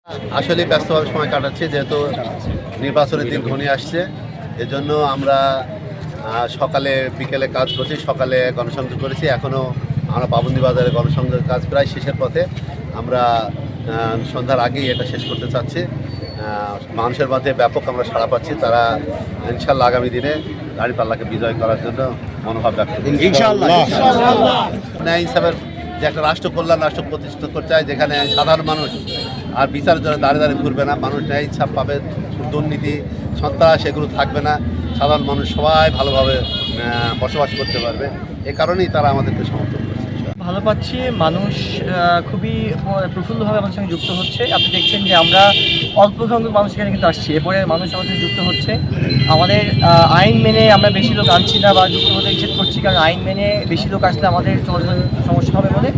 আসলে ব্যস্তভাবে সময় কাটাচ্ছি, যেহেতু নির্বাচনের দিন ঘনিয়ে আসছে। এজন্য আমরা সকালে বিকেলে কাজ করছি। সকালে গণসংযোগ করেছি, এখনও আমরা পাবন্দি বাজারে গণসংযোগের কাজ প্রায় শেষের পথে। আমরা সন্ধ্যার আগেই এটা শেষ করতে চাচ্ছি। মানুষের মধ্যে ব্যাপক আমরা সাড়া পাচ্ছি। তারা ইনশাল্লাহ আগামী দিনে দাঁড়িপাল্লাকে বিজয় করার জন্য মনোভাব ব্যক্ত করছে। ন্যায় ইনসাফের যে একটা রাষ্ট্র কল্যাণ রাষ্ট্র প্রতিষ্ঠিত করতে চায়, যেখানে সাধারণ মানুষ আর বিচারের জন্য দাঁড়িয়ে দাঁড়িয়ে ঘুরবে না, মানুষ ন্যায় ইনসাফ পাবে, দুর্নীতি সন্ত্রাস এগুলো থাকবে না, সাধারণ মানুষ সবাই ভালোভাবে বসবাস করতে পারবে। এ কারণেই তারা আমাদেরকে সমর্থন করছে। ভালো পাচ্ছি, মানুষ খুবই প্রফুল্লভাবে আমাদের সঙ্গে যুক্ত হচ্ছে। আপনি দেখছেন যে আমরা অল্প সংখ্যক মানুষ এখানে কিন্তু আসছি, এরপরে মানুষ আমাদের সঙ্গে যুক্ত হচ্ছে। আমাদের আইন মেনে আমরা বেশি লোক আনছি না বা যুক্ত হতে নিষেধ করছি, কারণ আইন মেনে বেশি লোক আসলে আমাদের চলাচল সমস্যা হবে বলে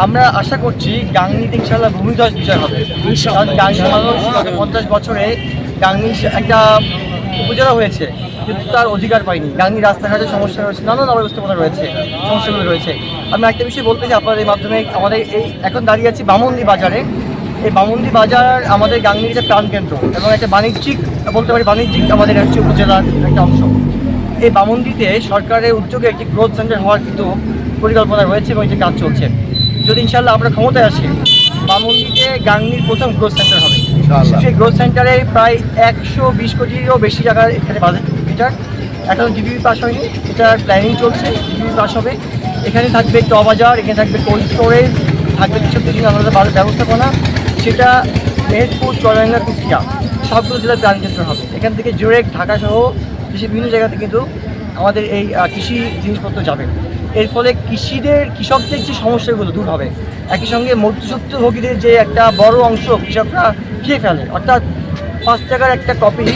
আমরা আশা করছি গাংনীতে ইনশাআল্লাহ ভূমিধস বিষয় হবে। কারণ গাংনী মানুষ 50 বছরে গাংনী একটা উপজেলা হয়েছে, কিন্তু তার অধিকার পাইনি। গাংনী রাস্তাঘাটের সমস্যা রয়েছে, নানান অব্যবস্থাপনা রয়েছে, সমস্যাগুলো রয়েছে। আমি একটা বিষয় বলতে চাই আপনাদের মাধ্যমে, আমাদের এই এখন দাঁড়িয়ে আছি বামন্দি বাজারে। এই বামন্দি বাজার আমাদের গাংনীর একটা প্রাণকেন্দ্র এবং একটা বাণিজ্যিক বলতে পারি, বাণিজ্যিক আমাদের হচ্ছে উপজেলার একটা অংশ। এই বামন্দিতে সরকারের উদ্যোগে একটি গ্রোথ সেন্টার হওয়ার কিন্তু পরিকল্পনা রয়েছে এবং এটি কাজ চলছে। যদি ইনশাআল্লাহ আমরা ক্ষমতায় আসি, বামন্দিতে গাংনীর প্রথম গ্রোথ সেন্টার হবে। সেই গ্রোথ সেন্টারে প্রায় 120 কোটিরও বেশি টাকার এখানে বাজেট। এখন ডিপিপি পাস হয়নি, এটার প্ল্যানিং চলছে, ডিপিপি পাস হবে। এখানে থাকবে ট বাজার, এখানে থাকবে কোল্ড স্টোরেজ, থাকবে কিছু আলাদা ব্যবস্থাপনা। সেটা মেহেরপুর, চুয়াডাঙ্গা, কুষ্টিয়া সবগুলো জেলার প্ল্যান কেন্দ্র হবে। এখান থেকে ডিরেক্ট ঢাকা সহ দেশের বিভিন্ন জায়গাতে কিন্তু আমাদের এই কৃষি জিনিসপত্র যাবে। এর ফলে কৃষকদের যে সমস্যাগুলো দূর হবে। একই সঙ্গে মধ্যস্বত্বভোগীদের যে একটা বড় অংশ কৃষকরা খেয়ে ফেলে, অর্থাৎ 5 টাকার একটা কপি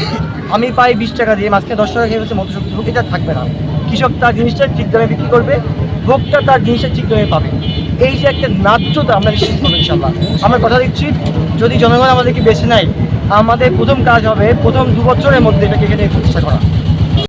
আমি পাই 20 টাকা দিয়ে, মাঝখানে 10 টাকা খেয়ে হচ্ছে মধ্যস্বত্বভোগ, এটা থাকবে না। কৃষক তার জিনিসটা ঠিক দামে বিক্রি করবে, ভোক্তা তার জিনিসটা ঠিক দামে পাবে। এই যে একটা ন্যায্যতা আমরা নিশ্চিত করবো ইনশাআল্লাহ। আমরা কথা দিচ্ছি, যদি জনগণ আমাদেরকে বেছে নেয়, আমাদের প্রথম কাজ হবে প্রথম 2 বছরের মধ্যে এটাকে এখানে প্রতিষ্ঠা করা।